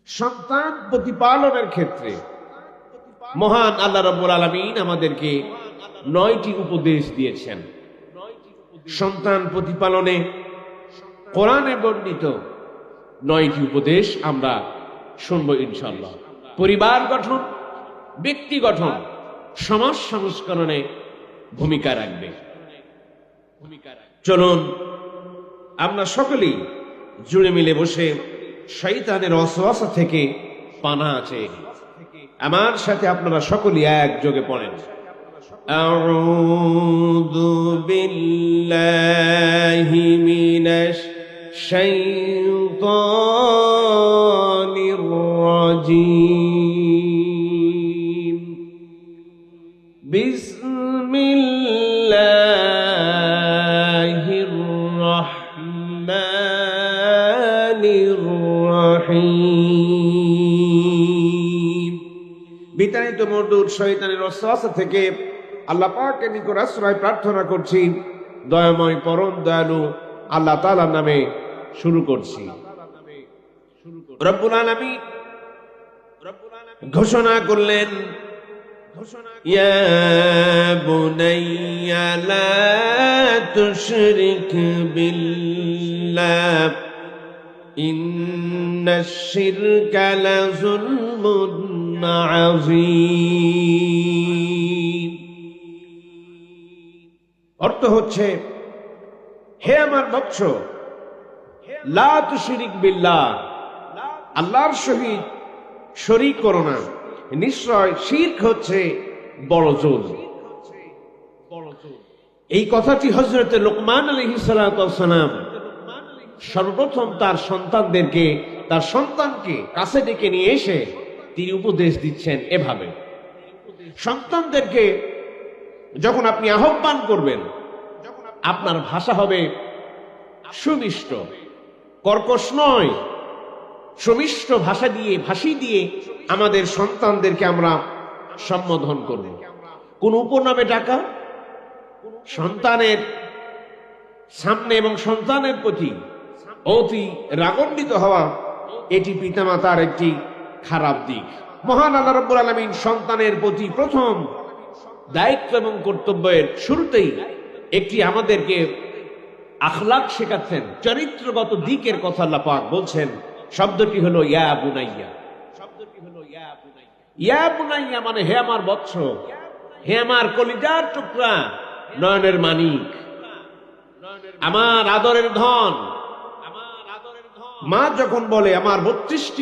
সন্তান প্রতিপালনের ক্ষেত্রে মহান আল্লাহ রাব্বুল আলামিন আমাদেরকে 9টি উপদেশ দিয়েছেন। সন্তান প্রতিপালনে কোরআনে বর্ণিত 9টি উপদেশ আমরা শুনব ইনশাআল্লাহ। পরিবার গঠন, ব্যক্তি গঠন, সমাজ সংস্করণে ভূমিকা রাখবে। চলুন আমরা সকলেই জুড়ে মিলে বসে শয়তানের ওয়াসওয়াসা থেকে পানাহ চাই। আমার সাথে আপনারা সকলেই একযোগে পড়েন, আউযু বিল্লাহি মিনাশ শাইতানির রাজীম, বিসমিল্লাহির রাহমানির রাহিম। বিতাড়িত মরদুদ শয়তানের ওয়াসওয়াসা থেকে আল্লাহ পাকের নিকট আশ্রয় প্রার্থনা করছি। দয়াময় পরম দয়ালু আল্লাহ তাআলার নামে শুরু করছি। রব্বুল আলামিন ঘোষণা করলেন, ইয়া বুনাইয়া লা তুশরিক বিল্লাহ ইন্নাশ শিরকা লাযুলমুন আযীম। অর্থ হচ্ছে, হে আমার বৎস, লা তুশরিক বিল্লাহ, আল্লাহর সহিত শরীক করো না। নিশ্চয় শিরক হচ্ছে বড় জুলম। এই কথাটি হযরত লোকমান আলাইহিস সালাতু ওয়াস সালাম সর্বপ্রথম তার সন্তানকে কাছে ডেকে নিয়ে এসে তিনি উপদেশ দিচ্ছেন এভাবে। সন্তানদেরকে যখন আপনি আহ্বান করবেন, আপনার ভাষা হবে সুমিষ্ট, কর্কশ নয়। সুমিষ্ট ভাষী দিয়ে আমাদের সন্তানদেরকে আমরা সম্বোধন করব। কোন উপনামে ডাকা, সন্তানের সামনে এবং সন্তানের প্রতি অতি রাগান্বিত হওয়া, এটি পিতামাতার একটি খারাপ দিক। মহান আল্লাহ রাব্বুল আলামিন সন্তানের প্রতি প্রথম দায়িত্ব এবং কর্তব্যের শুরুতেই একটি আমাদেরকে আখলাক শেখাচ্ছেন, চরিত্রগত দিকের কথা আল্লাহ পাক বলছেন। শব্দটি হলো ইয়া বুনাইয়া। ইয়া বুনাইয়া মানে হে আমার বৎস, হে আমার কলিজার টুকরা, নয়নের মানিক, আমার আদরের ধন। মা যখন বলে আমার 32